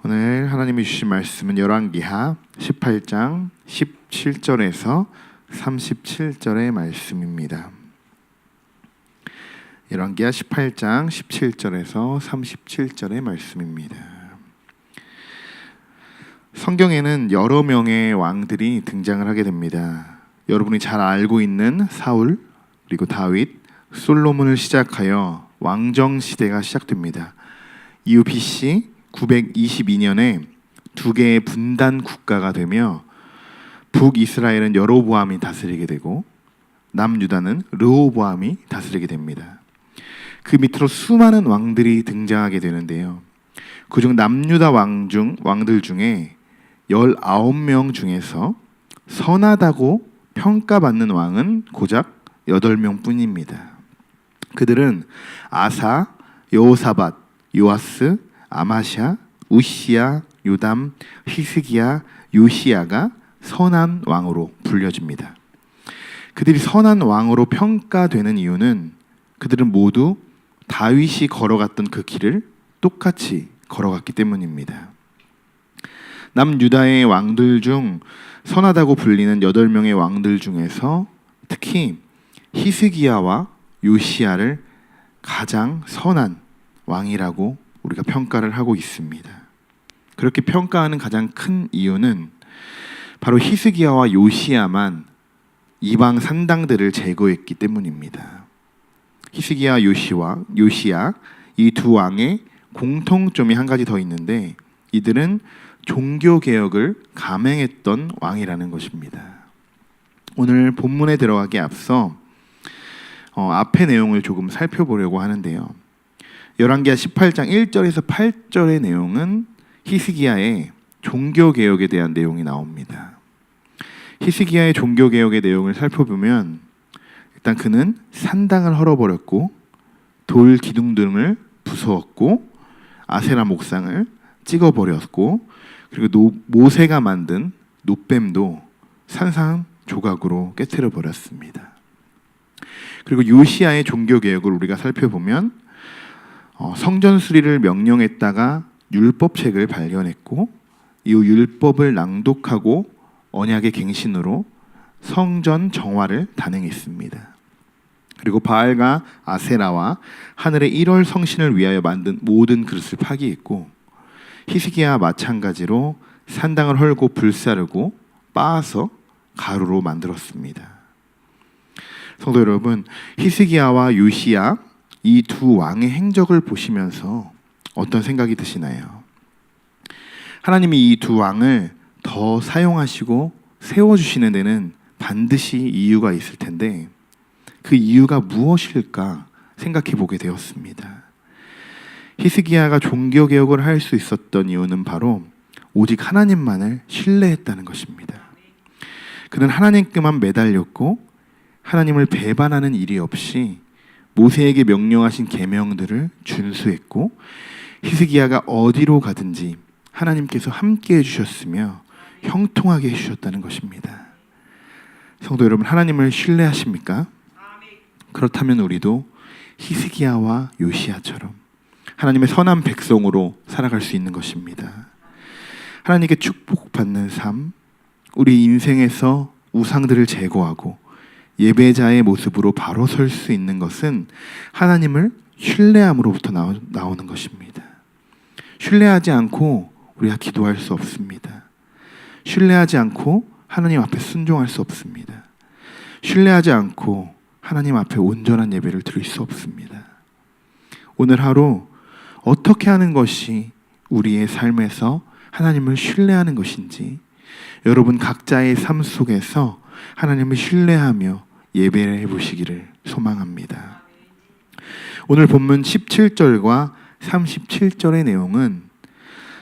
오늘 하나님이 주신 말씀은 열왕기하 18장 17절에서 37절의 말씀입니다. 열왕기하 18장 17절에서 37절의 말씀입니다. 성경에는 여러 명의 왕들이 등장을 하게 됩니다. 여러분이 잘 알고 있는 사울, 그리고 다윗, 솔로몬을 시작하여 왕정 시대가 시작됩니다. 이후 BC 922년에 두 개의 분단 국가가 되며 북이스라엘은 여로보암이 다스리게 되고 남유다는 르호보암이 다스리게 됩니다. 그 밑으로 수많은 왕들이 등장하게 되는데요. 그중 남유다 왕들 중에 19명 중에서 선하다고 평가받는 왕은 고작 8명 뿐입니다. 그들은 아사, 여호사밧, 요아스, 아마샤, 우시야, 요담, 히스기야, 요시야가 선한 왕으로 불려집니다. 그들이 선한 왕으로 평가되는 이유는 그들은 모두 다윗이 걸어갔던 그 길을 똑같이 걸어갔기 때문입니다. 남유다의 왕들 중 선하다고 불리는 8명의 왕들 중에서 특히 히스기야와 요시야를 가장 선한 왕이라고 우리가 평가를 하고 있습니다. 그렇게 평가하는 가장 큰 이유는 바로 히스기야와 요시야만 이방 산당들을 제거했기 때문입니다. 히스기야, 요시야 이 두 왕의 공통점이 한 가지 더 있는데 이들은 종교개혁을 감행했던 왕이라는 것입니다. 오늘 본문에 들어가기 앞서 앞의 내용을 조금 살펴보려고 하는데요. 열왕기하 18장 1절에서 8절의 내용은 히스기야의 종교개혁에 대한 내용이 나옵니다. 히스기야의 종교개혁의 내용을 살펴보면 일단 그는 산당을 헐어버렸고 돌 기둥 등을 부수었고 아세라 목상을 찍어버렸고 그리고 모세가 만든 놋뱀도 산산조각으로 깨트려버렸습니다. 그리고 요시야의 종교개혁을 우리가 살펴보면 성전 수리를 명령했다가 율법책을 발견했고 이후 율법을 낭독하고 언약의 갱신으로 성전 정화를 단행했습니다. 그리고 바알과 아세라와 하늘의 1월 성신을 위하여 만든 모든 그릇을 파기했고 히스기야와 마찬가지로 산당을 헐고 불사르고 빻아서 가루로 만들었습니다. 성도 여러분, 히스기야와 요시야 이 두 왕의 행적을 보시면서 어떤 생각이 드시나요? 하나님이 이 두 왕을 더 사용하시고 세워주시는 데는 반드시 이유가 있을 텐데 그 이유가 무엇일까 생각해 보게 되었습니다. 히스기야가 종교개혁을 할 수 있었던 이유는 바로 오직 하나님만을 신뢰했다는 것입니다. 그는 하나님께만 매달렸고 하나님을 배반하는 일이 없이 모세에게 명령하신 계명들을 준수했고 히스기야가 어디로 가든지 하나님께서 함께 해주셨으며 형통하게 해주셨다는 것입니다. 성도 여러분, 하나님을 신뢰하십니까? 그렇다면 우리도 히스기야와 요시야처럼 하나님의 선한 백성으로 살아갈 수 있는 것입니다. 하나님께 축복받는 삶, 우리 인생에서 우상들을 제거하고 예배자의 모습으로 바로 설 수 있는 것은 하나님을 신뢰함으로부터 나오는 것입니다. 신뢰하지 않고 우리가 기도할 수 없습니다. 신뢰하지 않고 하나님 앞에 순종할 수 없습니다. 신뢰하지 않고 하나님 앞에 온전한 예배를 드릴 수 없습니다. 오늘 하루 어떻게 하는 것이 우리의 삶에서 하나님을 신뢰하는 것인지 여러분 각자의 삶 속에서 하나님을 신뢰하며 예배를 해보시기를 소망합니다. 오늘 본문 17절과 37절의 내용은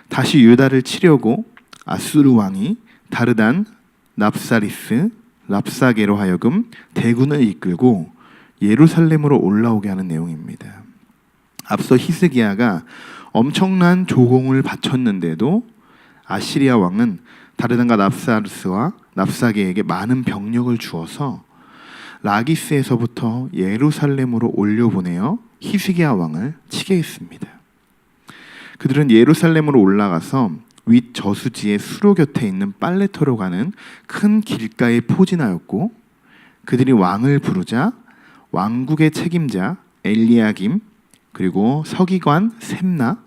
다시 유다를 치려고 아수르 왕이 다르단, 납사리스, 랍사게로 하여금 대군을 이끌고 예루살렘으로 올라오게 하는 내용입니다. 앞서 히스기야가 엄청난 조공을 바쳤는데도 아시리아 왕은 다르단과 납사르스와 납사게에게 많은 병력을 주어서 라기스에서부터 예루살렘으로 올려보내어 히스기야 왕을 치게 했습니다. 그들은 예루살렘으로 올라가서 윗 저수지의 수로 곁에 있는 빨레터로 가는 큰 길가에 포진하였고, 그들이 왕을 부르자 왕국의 책임자 엘리야김, 그리고 서기관 셈나,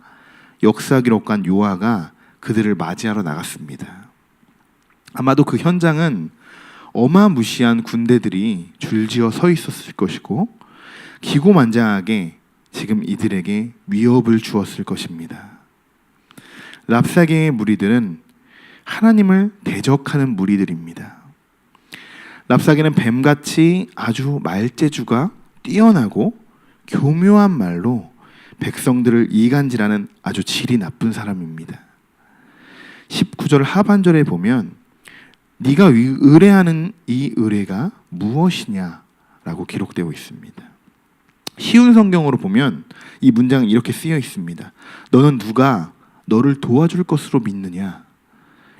역사기록관 요아가 그들을 맞이하러 나갔습니다. 아마도 그 현장은 어마무시한 군대들이 줄지어 서 있었을 것이고, 기고만장하게 지금 이들에게 위협을 주었을 것입니다. 랍사게의 무리들은 하나님을 대적하는 무리들입니다. 랍사게는 뱀같이 아주 말재주가 뛰어나고 교묘한 말로 백성들을 이간질하는 아주 질이 나쁜 사람입니다. 19절 하반절에 보면 네가 의뢰하는 이 의뢰가 무엇이냐라고 기록되어 있습니다. 쉬운 성경으로 보면 이 문장은 이렇게 쓰여 있습니다. 너는 누가 너를 도와줄 것으로 믿느냐?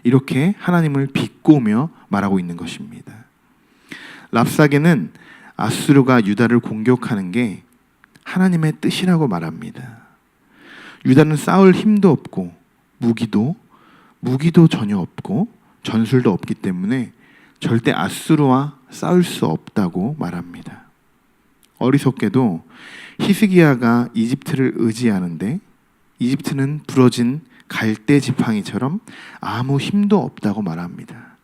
이렇게 하나님을 비꼬며 말하고 있는 것입니다. 랍사게는 아수르가 유다를 공격하는 게 하나님의 뜻이라고 말합니다. 유다는 싸울 힘도 없고 무기도 전혀 없고 전술도 없기 때문에 절대 아수르와 싸울 수 없다고 말합니다. 어리석게도 히스기야가 이집트를 의지하는데 이집트는 부러진 갈대 지팡이처럼 아무 힘도 없다고 말합니다.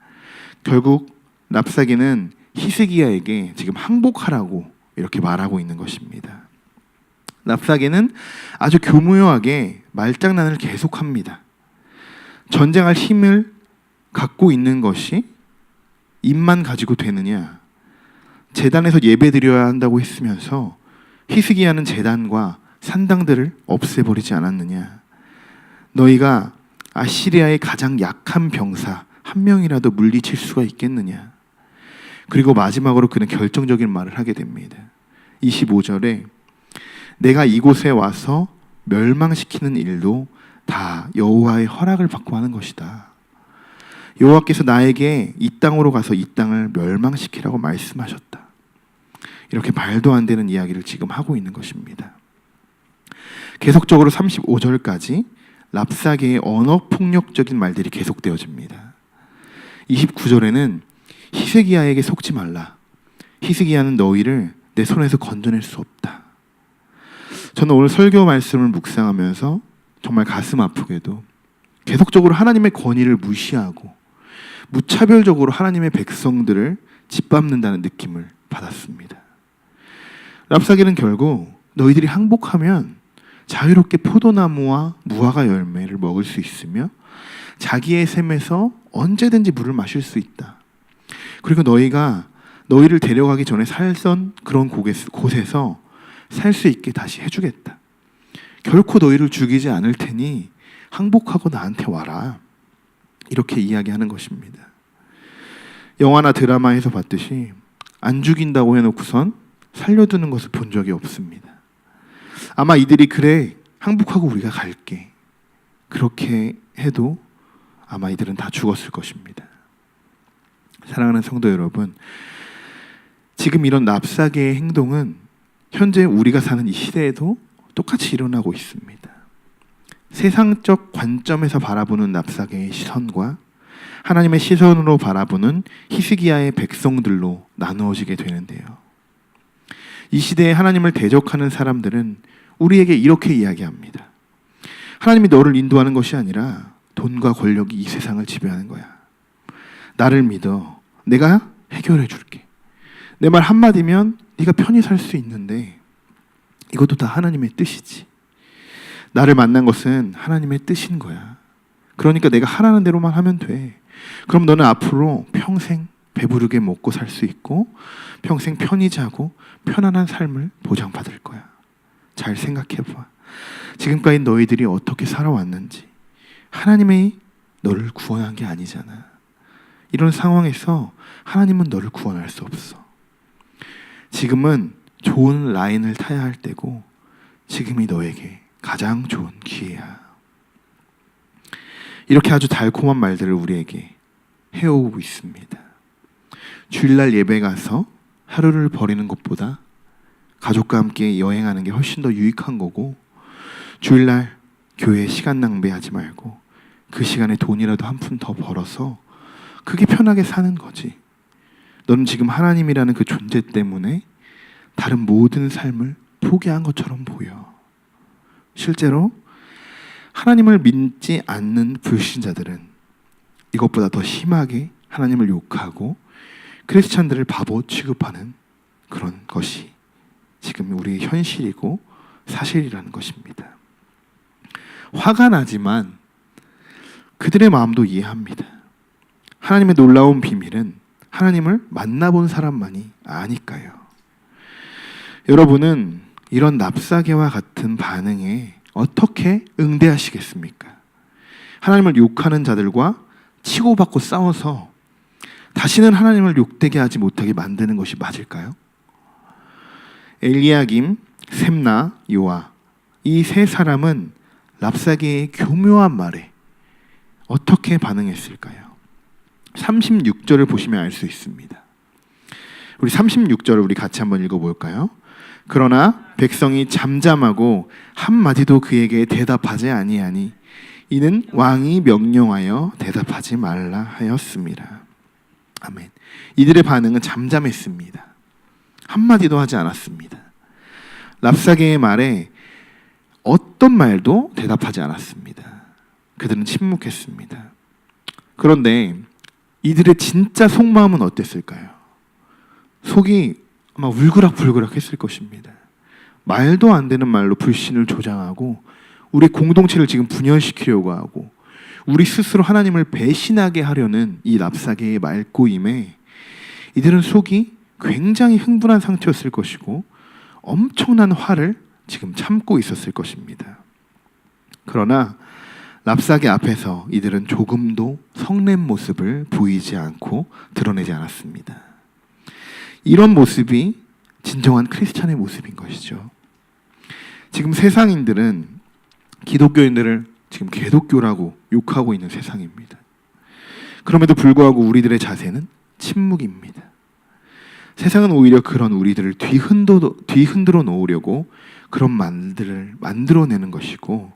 결국 랍사게는 히스기야에게 지금 항복하라고 이렇게 말하고 있는 것입니다. 랍사게는 아주 교묘하게 말장난을 계속합니다. 전쟁할 힘을 갖고 있는 것이 입만 가지고 되느냐? 제단에서 예배드려야 한다고 했으면서 히스기야는 제단과 산당들을 없애버리지 않았느냐? 너희가 아시리아의 가장 약한 병사 한 명이라도 물리칠 수가 있겠느냐? 그리고 마지막으로 그는 결정적인 말을 하게 됩니다. 25절에 내가 이곳에 와서 멸망시키는 일도 다 여호와의 허락을 받고 하는 것이다. 여호와께서 나에게 이 땅으로 가서 이 땅을 멸망시키라고 말씀하셨다. 이렇게 말도 안 되는 이야기를 지금 하고 있는 것입니다. 계속적으로 35절까지 랍사게의 언어폭력적인 말들이 계속되어집니다. 29절에는 히스기야에게 속지 말라. 히스기야는 너희를 내 손에서 건져낼 수 없다. 저는 오늘 설교 말씀을 묵상하면서 정말 가슴 아프게도 계속적으로 하나님의 권위를 무시하고 무차별적으로 하나님의 백성들을 짓밟는다는 느낌을 받았습니다. 랍사게는 결국 너희들이 항복하면 자유롭게 포도나무와 무화과 열매를 먹을 수 있으며 자기의 샘에서 언제든지 물을 마실 수 있다. 그리고 너희를 데려가기 전에 살던 그런 곳에서 살 수 있게 다시 해주겠다. 결코 너희를 죽이지 않을 테니 항복하고 나한테 와라. 이렇게 이야기하는 것입니다. 영화나 드라마에서 봤듯이 안 죽인다고 해놓고선 살려두는 것을 본 적이 없습니다. 아마 이들이 그래 항복하고 우리가 갈게 그렇게 해도 아마 이들은 다 죽었을 것입니다. 사랑하는 성도 여러분, 지금 이런 랍사게의 행동은 현재 우리가 사는 이 시대에도 똑같이 일어나고 있습니다. 세상적 관점에서 바라보는 랍사게의 시선과 하나님의 시선으로 바라보는 히스기야의 백성들로 나누어지게 되는데요. 이 시대에 하나님을 대적하는 사람들은 우리에게 이렇게 이야기합니다. 하나님이 너를 인도하는 것이 아니라 돈과 권력이 이 세상을 지배하는 거야. 나를 믿어. 내가 해결해 줄게. 내 말 한마디면 네가 편히 살 수 있는데 이것도 다 하나님의 뜻이지. 나를 만난 것은 하나님의 뜻인 거야. 그러니까 내가 하라는 대로만 하면 돼. 그럼 너는 앞으로 평생 배부르게 먹고 살 수 있고 평생 편히 자고 편안한 삶을 보장받을 거야. 잘 생각해봐. 지금까지 너희들이 어떻게 살아왔는지. 하나님이 너를 구원한 게 아니잖아. 이런 상황에서 하나님은 너를 구원할 수 없어. 지금은 좋은 라인을 타야 할 때고 지금이 너에게 가장 좋은 기회야. 이렇게 아주 달콤한 말들을 우리에게 해오고 있습니다. 주일날 예배 가서 하루를 버리는 것보다 가족과 함께 여행하는 게 훨씬 더 유익한 거고 주일날 교회에 시간 낭비하지 말고 그 시간에 돈이라도 한 푼 더 벌어서 그게 편하게 사는 거지. 너는 지금 하나님이라는 그 존재 때문에 다른 모든 삶을 포기한 것처럼 보여. 실제로 하나님을 믿지 않는 불신자들은 이것보다 더 심하게 하나님을 욕하고 크리스찬들을 바보 취급하는 그런 것이 지금 우리의 현실이고 사실이라는 것입니다. 화가 나지만 그들의 마음도 이해합니다. 하나님의 놀라운 비밀은 하나님을 만나본 사람만이 아니까요. 여러분은 이런 납사개와 같은 반응에 어떻게 응대하시겠습니까? 하나님을 욕하는 자들과 치고받고 싸워서 다시는 하나님을 욕되게 하지 못하게 만드는 것이 맞을까요? 엘리야김, 셈나, 요아 이 세 사람은 랍사개의 교묘한 말에 어떻게 반응했을까요? 36절을 보시면 알 수 있습니다. 우리 36절을 우리 같이 한번 읽어볼까요? 그러나 백성이 잠잠하고 한마디도 그에게 대답하지 아니하니 이는 왕이 명령하여 대답하지 말라 하였습니다. 아멘. 이들의 반응은 잠잠했습니다. 한마디도 하지 않았습니다. 랍사개의 말에 어떤 말도 대답하지 않았습니다. 그들은 침묵했습니다. 그런데 이들의 진짜 속마음은 어땠을까요? 속이 아마 울그락불그락 했을 것입니다. 말도 안 되는 말로 불신을 조장하고 우리 공동체를 지금 분열시키려고 하고 우리 스스로 하나님을 배신하게 하려는 이 랍사개의 말꼬임에 이들은 속이 굉장히 흥분한 상태였을 것이고 엄청난 화를 지금 참고 있었을 것입니다. 그러나 랍사개 앞에서 이들은 조금도 성낸 모습을 보이지 않고 드러내지 않았습니다. 이런 모습이 진정한 크리스찬의 모습인 것이죠. 지금 세상인들은 기독교인들을 지금 개독교라고 욕하고 있는 세상입니다. 그럼에도 불구하고 우리들의 자세는 침묵입니다. 세상은 오히려 그런 우리들을 뒤흔들어 놓으려고 그런 말들을 만들어내는 것이고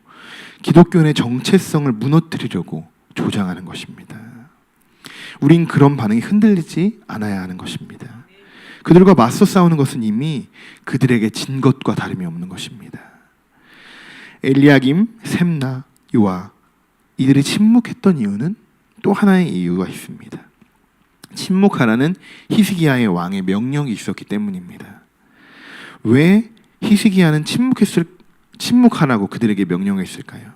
기독교인의 정체성을 무너뜨리려고 조장하는 것입니다. 우린 그런 반응이 흔들리지 않아야 하는 것입니다. 그들과 맞서 싸우는 것은 이미 그들에게 진 것과 다름이 없는 것입니다. 엘리야김, 셈나, 요아 이들이 침묵했던 이유는 또 하나의 이유가 있습니다. 침묵하라는 히스기야의 왕의 명령이 있었기 때문입니다. 왜 히스기야는 침묵하라고 그들에게 명령했을까요?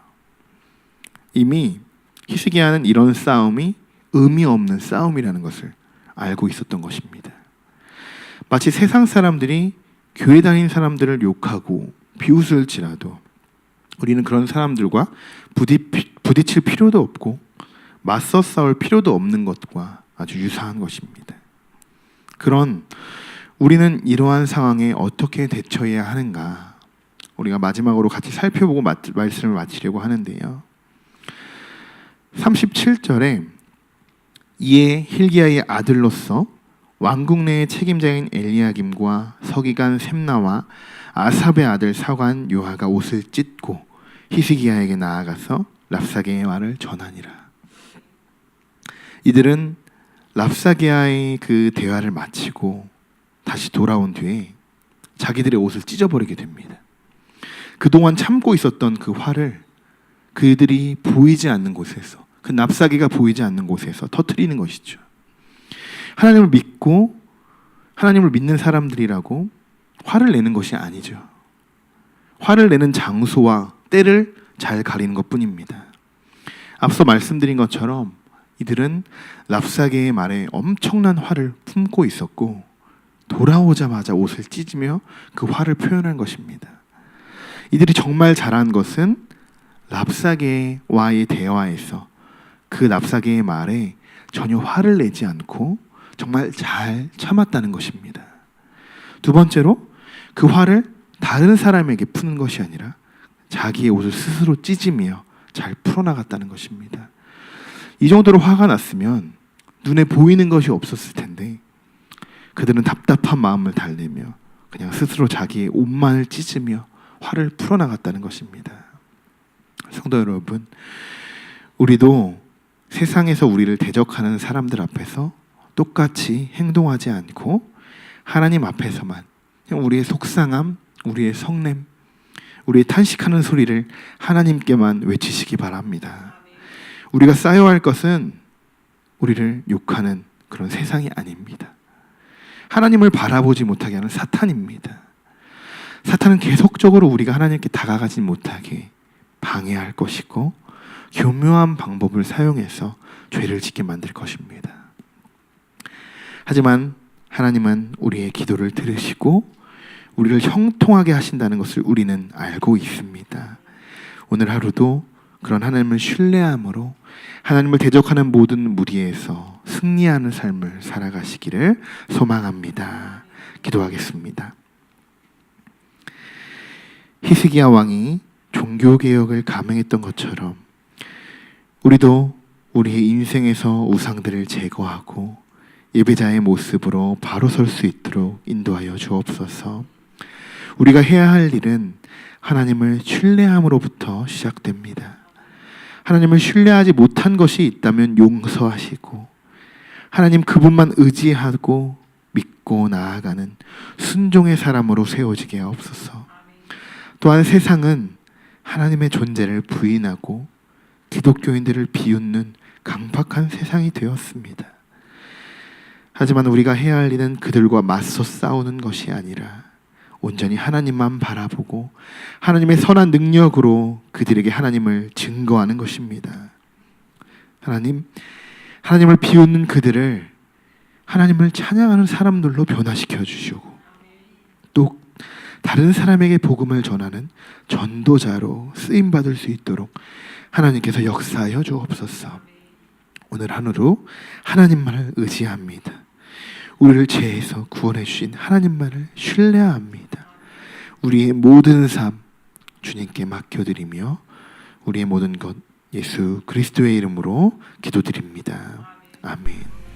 이미 히스기야는 이런 싸움이 의미 없는 싸움이라는 것을 알고 있었던 것입니다. 마치 세상 사람들이 교회 다니는 사람들을 욕하고 비웃을지라도 우리는 그런 사람들과 부딪힐 필요도 없고 맞서 싸울 필요도 없는 것과 아주 유사한 것입니다. 그런 우리는 이러한 상황에 어떻게 대처해야 하는가 우리가 마지막으로 같이 살펴보고 말씀을 마치려고 하는데요. 37절에 이에 힐기야의 아들로서 왕국 내의 책임자인 엘리야김과 서기관 셈나와 아삽의 아들 사관 요하가 옷을 찢고 히스기야에게 나아가서 랍사게의 말을 전하니라. 이들은 랍사게와의 그 대화를 마치고 다시 돌아온 뒤에 자기들의 옷을 찢어버리게 됩니다. 그동안 참고 있었던 그 화를 그들이 보이지 않는 곳에서 그 납사기가 보이지 않는 곳에서 터뜨리는 것이죠. 하나님을 믿고 하나님을 믿는 사람들이라고 화를 내는 것이 아니죠. 화를 내는 장소와 때를 잘 가리는 것뿐입니다. 앞서 말씀드린 것처럼 이들은 랍사게의 말에 엄청난 화를 품고 있었고 돌아오자마자 옷을 찢으며 그 화를 표현한 것입니다. 이들이 정말 잘한 것은 랍사게와의 대화에서 그 랍사게의 말에 전혀 화를 내지 않고 정말 잘 참았다는 것입니다. 두 번째로 그 화를 다른 사람에게 푸는 것이 아니라 자기의 옷을 스스로 찢으며 잘 풀어나갔다는 것입니다. 이 정도로 화가 났으면 눈에 보이는 것이 없었을 텐데 그들은 답답한 마음을 달래며 그냥 스스로 자기의 옷만을 찢으며 화를 풀어나갔다는 것입니다. 성도 여러분, 우리도 세상에서 우리를 대적하는 사람들 앞에서 똑같이 행동하지 않고 하나님 앞에서만 우리의 속상함, 우리의 성냄, 우리의 탄식하는 소리를 하나님께만 외치시기 바랍니다. 우리가 쌓여야 할 것은 우리를 욕하는 그런 세상이 아닙니다. 하나님을 바라보지 못하게 하는 사탄입니다. 사탄은 계속적으로 우리가 하나님께 다가가지 못하게 방해할 것이고 교묘한 방법을 사용해서 죄를 짓게 만들 것입니다. 하지만 하나님은 우리의 기도를 들으시고 우리를 형통하게 하신다는 것을 우리는 알고 있습니다. 오늘 하루도 그런 하나님을 신뢰함으로 하나님을 대적하는 모든 무리에서 승리하는 삶을 살아가시기를 소망합니다. 기도하겠습니다. 히스기야 왕이 종교개혁을 감행했던 것처럼 우리도 우리의 인생에서 우상들을 제거하고 예배자의 모습으로 바로 설 수 있도록 인도하여 주옵소서. 우리가 해야 할 일은 하나님을 신뢰함으로부터 시작됩니다. 하나님을 신뢰하지 못한 것이 있다면 용서하시고 하나님 그분만 의지하고 믿고 나아가는 순종의 사람으로 세워지게 하옵소서. 또한 세상은 하나님의 존재를 부인하고 기독교인들을 비웃는 강팍한 세상이 되었습니다. 하지만 우리가 해야 할 일은 그들과 맞서 싸우는 것이 아니라 온전히 하나님만 바라보고 하나님의 선한 능력으로 그들에게 하나님을 증거하는 것입니다. 하나님을 비웃는 그들을 하나님을 찬양하는 사람들로 변화시켜 주시고 또 다른 사람에게 복음을 전하는 전도자로 쓰임받을 수 있도록 하나님께서 역사하여 주옵소서. 오늘 하루로 하나님만을 의지합니다. 우리를 죄에서 구원해 주신 하나님만을 신뢰합니다. 우리의 모든 삶 주님께 맡겨드리며 우리의 모든 것 예수 그리스도의 이름으로 기도드립니다. 아멘.